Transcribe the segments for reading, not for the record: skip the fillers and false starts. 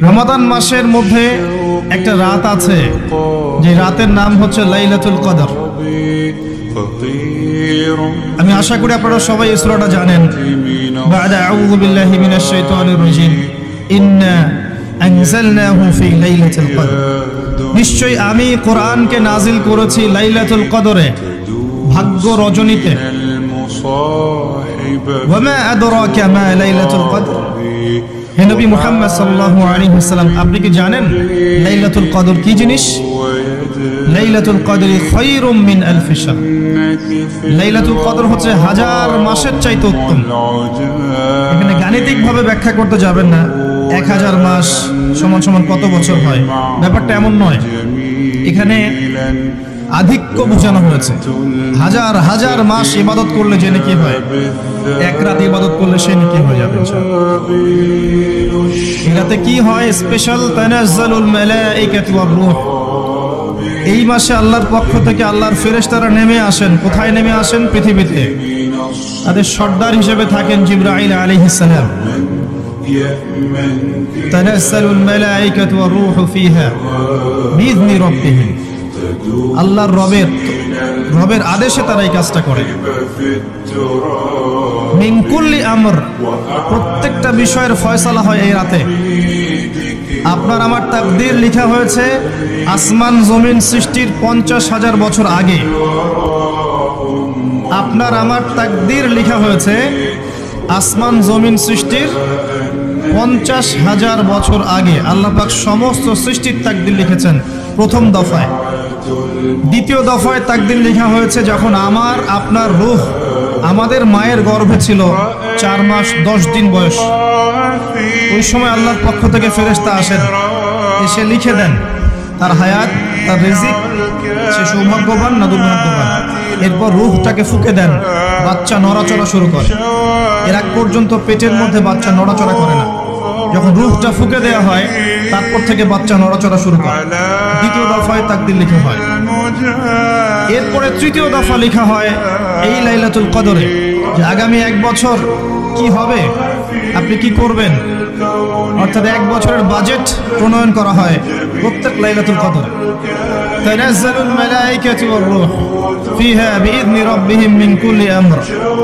রমাদান মাসের মধ্যে একটা রাত আছে, যে রাতের নাম হচ্ছে লাইলাতুল কদর। আমি আশা করি আপনারা সবাই এই সূরাটা জানেন। বা'দা আউযু বিল্লাহি মিনাশ শাইতানির রাজীম, ইন্না আনজালনাহু ফি লাইলাতুল কদর। নিশ্চয়ই আমি কোরআনকে নাজিল করেছি লাইলাতুল কদরে, ভাগ্য রজনীতে। ওয়া মা আদরাকা মা লাইলাতুল কদর। হে নবী মুহাম্মদ সাল্লাল্লাহু আলাইহি ওয়াসাল্লাম, আপনি কি জানেন লাইলাতুল কদর কি জিনিস? লাইলাতুল কদরি খায়রুম মিন আলফি শাহর। লাইলাতুল কদর হচ্ছে হাজার মাসের চাইতে উত্তম। এখানে গাণিতিক ভাবে ব্যাখ্যা করতে যাবেন না 1000 মাস সমান সমান কত বছর হয়, ব্যাপারটা এমন নয়। এখানে আধিক্য বোঝানো হয়েছে। হাজার হাজার মাস ইবাদত করলে যে নেকি হয়, এক রাত ইবাদত করলে সে নেকি হয়ে যাবে ইনশাআল্লাহ। এটাতে কি হয়? স্পেশাল তানাজ্জালুল মালাইকাতু ওয়ার রূহ। এই মাসে আল্লাহর পক্ষ থেকে আল্লাহর ফেরেশতারা নেমে আসেন। কোথায় নেমে আসেন? পৃথিবীতে। তাদের সর্দার হিসেবে থাকেন জিবরাইল আলাইহিস সালাম। তানাজ্জালুল মালাইকাতু ওয়ার রূহু ফিহা বিইذن রাব্বিহিম। আল্লাহর রবের আদেশে তারা এই কাজটা করে। মিন কুল্লি আমর, প্রত্যেকটা বিষয়ের ফয়সালা হয় এই রাতে। আপনার আমার তাকদীর লেখা হয়েছে আসমান জমিন সৃষ্টির 50,000 বছর আগে। আপনার আমার তাকদীর লেখা হয়েছে আসমান জমিন সৃষ্টির 50,000 বছর আগে। আল্লাহ পাক সমস্ত সৃষ্টির তাকদীর লিখেছেন প্রথম দফায়। দ্বিতীয় দফায় তাকদীর লেখা হয়েছে যখন আমার আপনার রূহ আমাদের মায়ের গর্ভে ছিল 4 মাস 10 দিন বয়স। ওই সময় আল্লাহর পক্ষ থেকে ফেরেশতা আসেন, এসে লিখে দেন তার হায়াত, তার রিজিক, সে সৌভাগ্যবান না দুর্ভাগ্যবান। এরপর রূহটাকে ফুঁকে দেন, বাচ্চা নড়াচড়া শুরু করে। এর আগ পর্যন্ত পেটের মধ্যে বাচ্চা নড়াচড়া করে না। যখন রূহটা ফুঁকে দেওয়া হয় তারপর থেকে বাচ্চা নড়াচড়া শুরু করে। দ্বিতীয় দফায় তাকদীর লেখা হয়। এরপরে তৃতীয় দফা লেখা হয় এই লাইলাতুল কদরে, যে আগামী 1 বছর কি হবে, আপনি কি করবেন। অর্থাৎ 1 বছরের বাজেট প্রণয়ন করা হয় প্রত্যেক লাইলাতুল কদরে। তানাজ্জালুল মালাইকাতু ওয়ার রূহ ফিহা বিইذن রাব্বিহিম মিন কুল্লি আমর।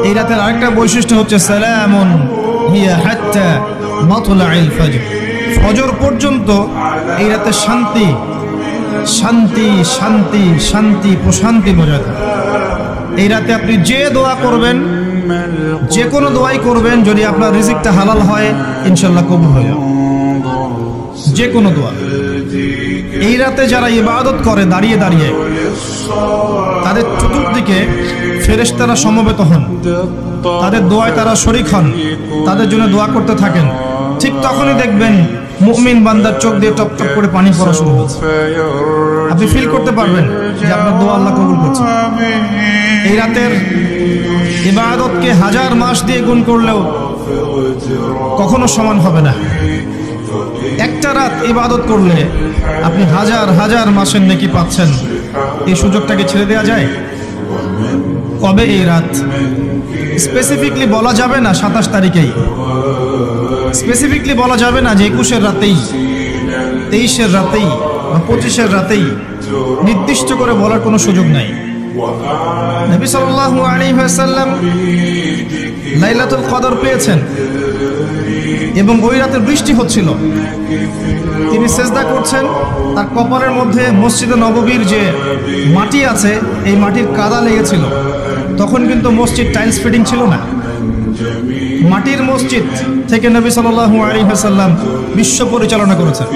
এই রাতের আরেকটা বৈশিষ্ট্য হচ্ছে সালামুন হিয়া হাত্তা মাতলাইল ফজর। ফজর পর্যন্ত এই রাতে শান্তি শান্তি শান্তি শান্তি প্রশান্তি বজায় থাকে। এই রাতে আপনি যে দোয়া করবেন, যে কোনো দোয়াই করবেন, যদি আপনার রিজিকটা হালাল হয় ইনশাআল্লাহ কবুল হয়ে যাবে। যে কোনো দোয়া। এই রাতে যারা ইবাদত করে দাঁড়িয়ে দাঁড়িয়ে, তাদের চতুর্দিকে ফেরেশতারা সমবেত হন, তাদের দোয়ায় তারা শরীক হন, তাদের জন্য দোয়া করতে থাকেন। ঠিক তখনই দেখবেন মুমিন বান্দার চোখ দিয়ে টপ টপ করে পানি পড়া শুরু হচ্ছে। আপনি ফিল করতে পারবেন যে আপনার দোয়া আল্লাহ কবুল করছে। এই রাতের ইবাদতকে 1000 মাস দিয়ে গুণ করলেও কখনো সমান হবে না। একটা রাত ইবাদত করলে আপনি হাজার হাজার মাসের নেকি পাচ্ছেন। এই সুযোগটাকে ছেড়ে দেওয়া যায়? কবে এই রাত স্পেসিফিকলি বলা যাবে না 27 তারিখেই, স্পেসিফিকলি বলা যাবে না যে 21-এর রাতেই, 23-এর রাতেই বা 25-এর রাতেই। নির্দিষ্ট করে বলার কোনো সুযোগ নাই। নবী সাল্লাল্লাহু আলাইহি ওয়াসাল্লাম লাইলাতুল কদর পেয়েছেন এবং ওই রাতে বৃষ্টি হচ্ছিল। তিনি সেজদা করছেন, তার কপালের মধ্যে মসজিদে নববীর যে মাটি আছে এই মাটির কাদা লেগেছিল। তখন কিন্তু মসজিদ টাইলস ফিটিং ছিল না। মাটির মসজিদ থেকে নবী সাল্লাল্লাহু আলাইহি ওয়াসাল্লাম বিশ্ব পরিচালনা করেছেন।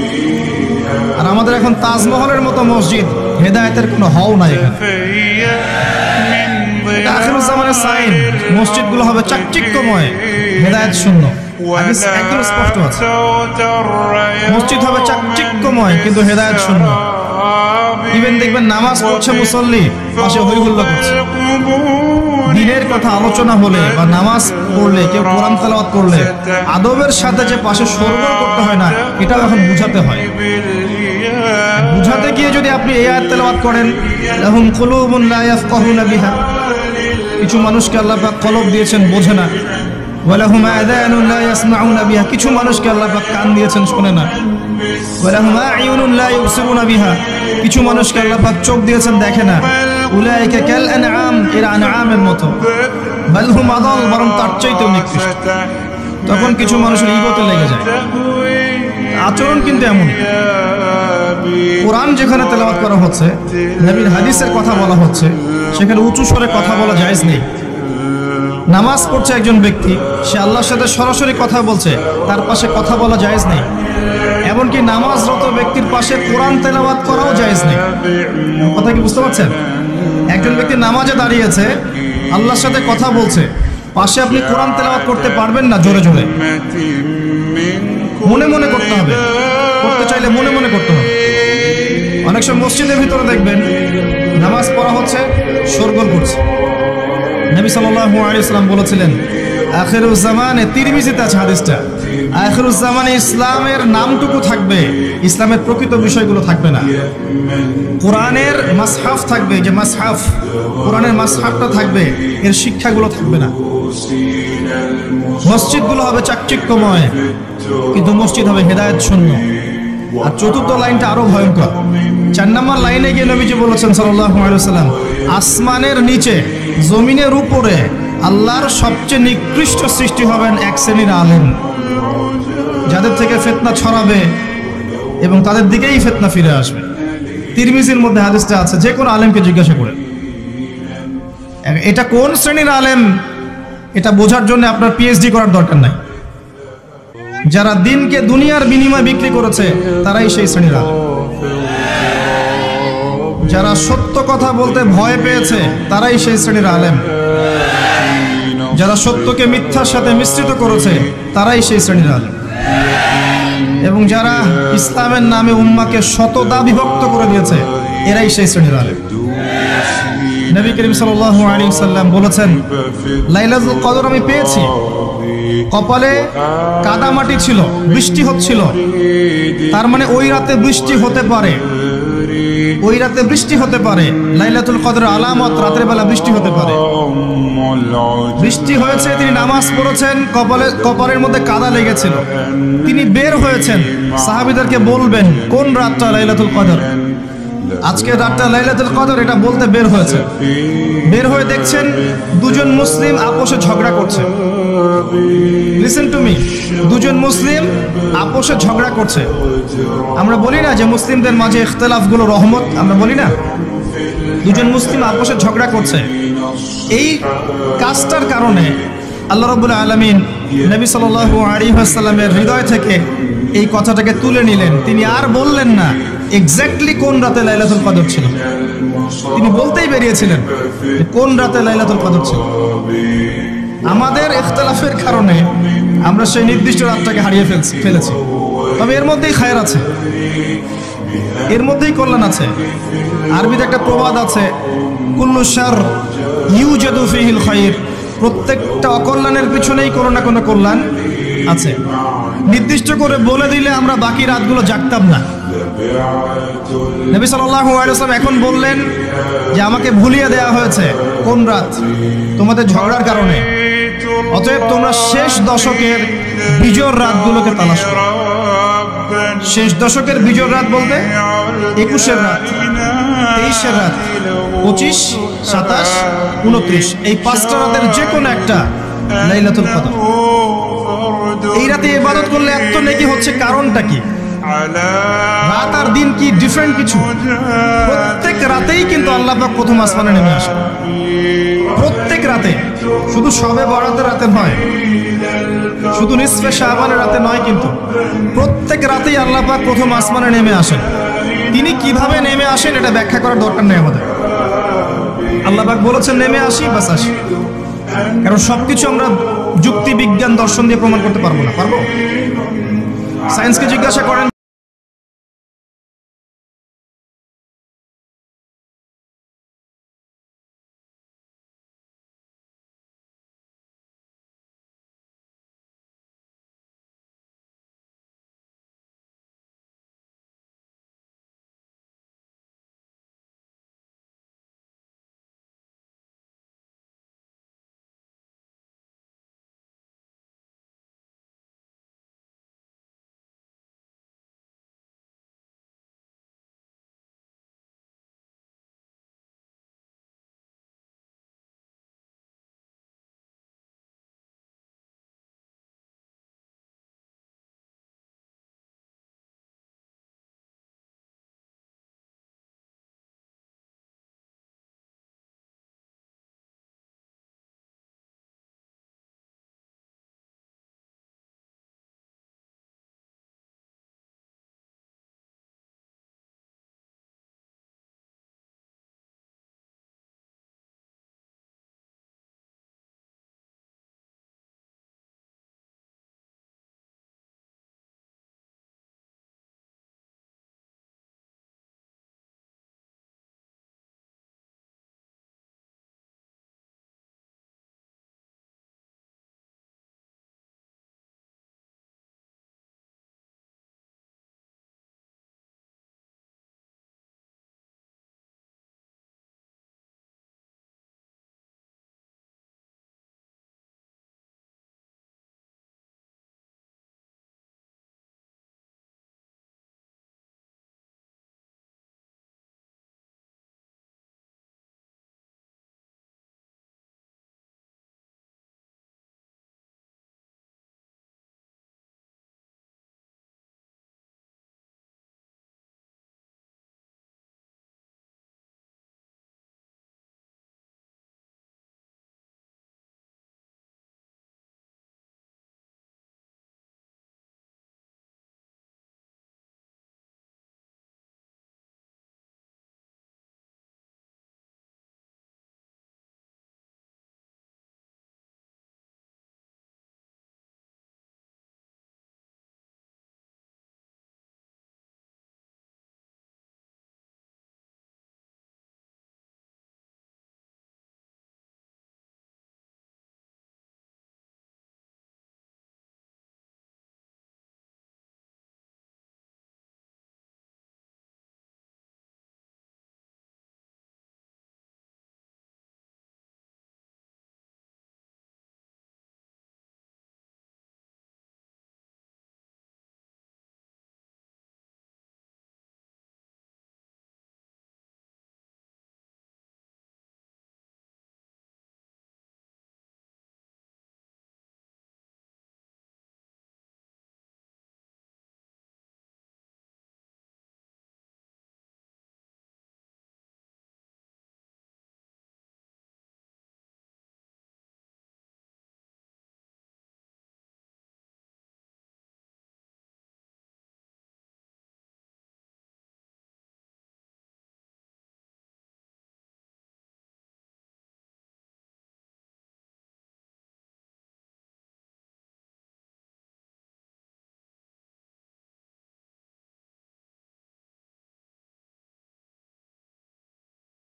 আর আমাদের এখন তাজমহলের মতো মসজিদ, হেদায়েতের কোনো হও নাই এখানে। এটা আখিরুজ জামানের সাইন। মসজিদগুলো হবে চাকচিক্যময়, হেদায়েত শূন্য। হাদিস একদম স্পষ্ট আছে, মসজিদ হবে চাকচিক্যময় কিন্তু হেদায়েত শূন্য। ইভেন দেখবেন নামাজ পড়ছে মুসল্লি, পাশে হই হুল্লা করছে। দিনের কথা আলোচনা হলে বা নামাজ পড়লে, কেউ কোরআন তেলাওয়াত করলে আদবের সাথে যে পাশে শোরগোল করতে হয় না, এটাও এখন বুঝাতে হয়। বুঝাতে গিয়ে যদি আপনি এই আয়াত তেলাওয়াত করেন, লাহুম কুলুবুন লা ইয়াফকাহুনা বিহা, কিছু মানুষকে আল্লাহ পাক কলব দিয়েছেন, বোঝে না। ওয়ালাহুম আযানুন লা ইয়াসমাউনা বিহা, কিছু মানুষকে আল্লাহ পাক কান দিয়েছেন, শোনে না। ওয়ালাহুম আ'য়ুনুন লা ইউবসিরুনা বিহা, কিছু মানুষকে আল্লাহ পাক চোখ দিয়েছেন, দেখে না। উলাইকা কাল আনআম, এরা আনআমের মতো। বাল হুম আদাল, বরং তার চাইতেও নিকৃষ্ট। তখন কিছু মানুষের ইগোতে লেগে যায়। আচরণ কিন্তু এমন। কোরআন যেখানে তেলাওয়াত করা হচ্ছে, নবীর হাদিসের কথা বলা হচ্ছে, সেখানে উঁচু স্বরে কথা বলা জায়েজ নেই। নামাজ পড়ছে একজন ব্যক্তি, সে আল্লাহর সাথে সরাসরি কথা বলছে, তার পাশে কথা বলা জায়েজ নেই। এমনকি নামাজরত ব্যক্তির পাশে কোরআন তেলাওয়াত করাও জায়েজ নেই। কথা কি বুঝতে পারছেন? একজন ব্যক্তি নামাজে দাঁড়িয়েছে, আল্লাহর সাথে কথা বলছে, পাশে আপনি কোরআন তেলাওয়াত করতে পারবেন না জোরে জোরে। মনে মনে করতে হবে, করতে চাইলে মনে মনে করতে হবে। অনেক সময় মসজিদের ভিতরে দেখবেন নামাজ পড়া হচ্ছে, শোরগোল করছে। নবী সাল্লাল্লাহু আলাইহি ওয়াসাল্লাম বলেছিলেন, আখিরুজ জামানে, তিরমিজিতে আছে হাদিসটা, আখিরুজ জামানে ইসলামের নামটুকু থাকবে, ইসলামের প্রকৃত বিষয়গুলো থাকবে না। কোরআনের মাসহাফ থাকবে, যে মাসহাফ, কোরআনের মাসহাফটা থাকবে, এর শিক্ষাগুলো থাকবে না। মসজিদগুলো হবে চাকচিক্যময়, কিন্তু মসজিদ হবে হেদায়েত শূন্য। আর চতুর্থ লাইনটা আরো ভয়ঙ্কর। 4 নম্বর লাইনে গিয়ে নবীজি বলেছেন সাল্লাল্লাহু আলাইহি ওয়াসাল্লাম, আসমানের নিচে, জমিনের উপরে আল্লাহর সবচেয়ে নিকৃষ্ট সৃষ্টি হবেন এক শ্রেণীর আলেম, যাদের থেকে ফিতনা ছড়াবে এবং তাদের দিকেই ফিতনা ফিরে আসবে। তিরমিজির মধ্যে হাদিসটা আছে, যে কোনো আলেমকে জিজ্ঞাসা করে এটা কোন শ্রেণীর আলেম, এটা বোঝার জন্য আপনার পিএইচডি করার দরকার নাই। যারা দিনকে দুনিয়ার বিনিময়ে বিক্রি করেছে, তারাই সেই শ্রেণীর আলেম। যারা সত্য কথা বলতে ভয় পেয়েছে, তারাই সেই শ্রেণীর আলেম। যারা সত্যকে মিথ্যার সাথে মিশ্রিত করেছে, তারাই সেই শ্রেণীর আলেম। এবং যারা ইসলামের নামে উম্মাকে শতদা বিভক্ত করে দিয়েছে, এরাই সেই শ্রেণীর আলেম। নবী করিম সাল্লাল্লাহু আলাইহি ওয়াসাল্লাম বলেছেন, লাইলাতুল কদর আমি পেয়েছি, কপালে কাদা মাটি ছিল, বৃষ্টি হচ্ছিল, তার মানে ওই রাতে বৃষ্টি হতে পারে, ওই রাতে বৃষ্টি হতে পারে। লাইলাতুল কদরের আলামত, রাতের বেলা বৃষ্টি হতে পারে। বৃষ্টি হয়েছে, তিনি নামাজ পড়েছেন, কপালের মধ্যে কাদা লেগেছিল, তিনি বের হয়েছেন, সাহাবীদেরকে বলবেন কোন রাতটা লাইলাতুল কদর, আজকে রাতটা লাইলাতুল কদর, এটা বলতে বের হয়েছে। বের হয়ে দেখছেন দুজন মুসলিম আপোষে ঝগড়া করছে। লিসেন টু মি, দুজন মুসলিম আপোষে ঝগড়া করছে। আমরা বলি না যে মুসলিমদের মাঝে ইখতিলাফগুলো রহমত, আমরা বলি না? দুজন মুসলিম আপোষে ঝগড়া করছে, এই কাজটার কারণে আল্লাহ রাব্বুল আলামিন নবী সাল্লাল্লাহু আলাইহি ওয়াসাল্লামের হৃদয় থেকে এই কথাটাকে তুলে নিলেন। তিনি আর বললেন না এক্স্যাক্টলি কোন রাতে লাইলাতুল কদর ছিল, তিনি বলতেই বেরিয়েছিলেন কোন রাতে লাইলাতুল কদর ছিল। আমাদের ইখতিলাফের কারণে আমরা সেই নির্দিষ্ট রাতটাকে হারিয়ে ফেলেছি। তবে এর মধ্যেই খায়ের আছে, এর মধ্যেই কল্যাণ আছে। আরবিতে একটা প্রবাদ আছে, কুল্লু শার ইউজাদু ফিহিল খায়র, প্রত্যেকটা অকল্যাণের পিছনেই কোনো না কোনো কল্যাণ আছে। নির্দিষ্ট করে বলে দিলে আমরা বাকি রাতগুলো জাগতাম না। নবী সাল্লাল্লাহু আলাইহি ওয়াসাল্লাম এখন বললেন যে আমাকে ভুলিয়ে দেওয়া হয়েছে কোন রাত, তোমাদের ঝগড়ার কারণে। অতএব তোমরা শেষ দশকের বিজোড় রাতগুলোকে তালাশ করো। শেষ দশকের বিজোড় রাত বলতে 21-এর রাত, 23-এর রাত, 25, 27, 29, এই 5টা রাতের যে কোনো একটা লাইলাতুল কদর। এই রাতে ইবাদত করলে এত নেকি হচ্ছে, কারণটা কি? রাত আর দিন কি ডিফারেন্ট কিছু? প্রত্যেক রাতেই কিন্তু আল্লাহ পাক প্রথম আসমানে নেমে আসে, প্রত্যেক রাতে, শুধু শবে বরাতের রাতে নয়, শুধু নিসফে শাবানের রাতে নয়, কিন্তু প্রত্যেক রাতেই আল্লাহ পাক প্রথম আসমানে নেমে আসেন। তিনি কিভাবে নেমে আসেন এটা ব্যাখ্যা করার দরকার নেই আমাদের। আল্লাহ পাক বলেছেন নেমে আসি, বাস আসি। কারণ সবকিছু আমরা যুক্তি, বিজ্ঞান, দর্শন দিয়ে প্রমাণ করতে পারবো না। পারবো? সায়েন্সকে জিজ্ঞাসা করেন।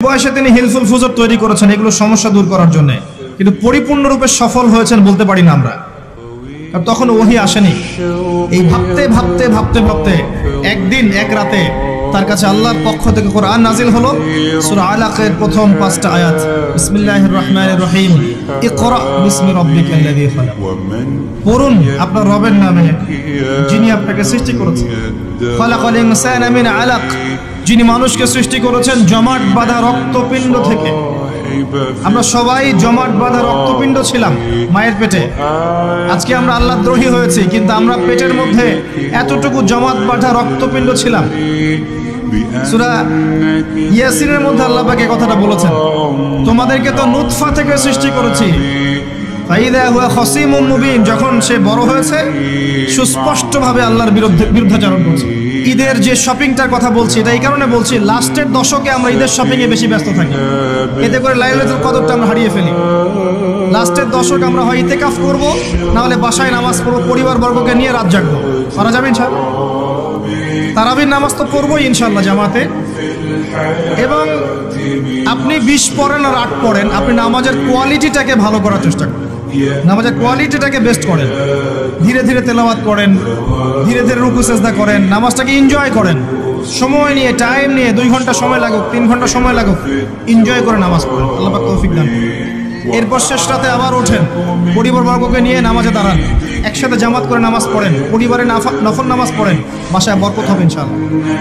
বয়সে তিনি হিলফুল ফুজর তৈরি করেছেন এগুলো সমস্যা দূর করার জন্য, কিন্তু পরিপূর্ণরূপে সফল হয়েছেন বলতে পারি না আমরা, কারণ তখন ওহী আসেনি। এই ভাবতে ভাবতে ভাবতে ভাবতে একদিন এক রাতে তার কাছে আল্লাহর পক্ষ থেকে কোরআন নাজিল হলো। সূরা আলাকের প্রথম 5টা আয়াত, বিসমিল্লাহির রহমানির রহিম, ইকরা বিসমি রাব্বিকাল্লাযী খালাক, পড়ুন আপনার রবের নামে যিনি আপনাকে সৃষ্টি করেছেন। খালাকাল ইনসানা মিন আলাক, যিনি মানুষকে সৃষ্টি করেছেন জমাট বাঁধা রক্তপিণ্ড থেকে। আমরা সবাই জমাট বাঁধা রক্তপিণ্ড ছিলাম মায়ের পেটে। আজকে আমরা আল্লাহ দ্রোহী হয়েছি, কিন্তু আমরা পেটের মধ্যে এতটুকু জমাট বাঁধা রক্তপিণ্ড ছিলাম। সূরা ইয়াসিনের মধ্যে আল্লাহ পাক এই কথাটা বলেছেন, তোমাদেরকে তো নুতফা থেকে সৃষ্টি করেছি, ফাইদা হুয়া খসিমুম মুবিন, যখন সে বড় হয়েছে সুস্পষ্টভাবে আল্লাহর বিরুদ্ধাচরণ করছে। ঈদের যে শপিংটার কথা বলছি এটা এই কারণে বলছি, লাস্টের দশকে আমরা ঈদের শপিং এ বেশি ব্যস্ত থাকি, এতে করে লাইলাতুল কদরটা আমরা হারিয়ে ফেলি। লাস্টের দশক আমরা হয় ইতিকাফ করব, না হলে বাসায় নামাজ পড়বো, পরিবার বর্গকে নিয়ে রাত জাগবো। করা যাবে ইনশাআল্লাহ? তারাবির নামাজ তো পড়বোই ইনশাআল্লাহ জামাতে। এবং আপনি 20 পড়েন আর 8 পড়েন, আপনি নামাজের কোয়ালিটিটাকে ভালো করার চেষ্টা করেন, নামাজের কোয়ালিটিটাকে বেস্ট করেন, ধীরে ধীরে তেলাওয়াত করেন, ধীরে ধীরে রুকু সেজদা করেন, নামাজটাকে এনজয় করেন, সময় নিয়ে টাইম নিয়ে 2 ঘন্টা সময় লাগুক, 3 ঘন্টা সময় লাগুক, এনজয় করে নামাজ পড়েন। আল্লাহ পাক তৌফিক দান করুন। এরপর শেষ রাতে আবার ওঠেন, পরিবারবর্গকে নিয়ে নামাজে দাঁড়ান, একসাথে জামাত করে নামাজ পড়েন, পরিবারে নফল নামাজ পড়েন, বাসায় বরকত হবে ইনশাআল্লাহ।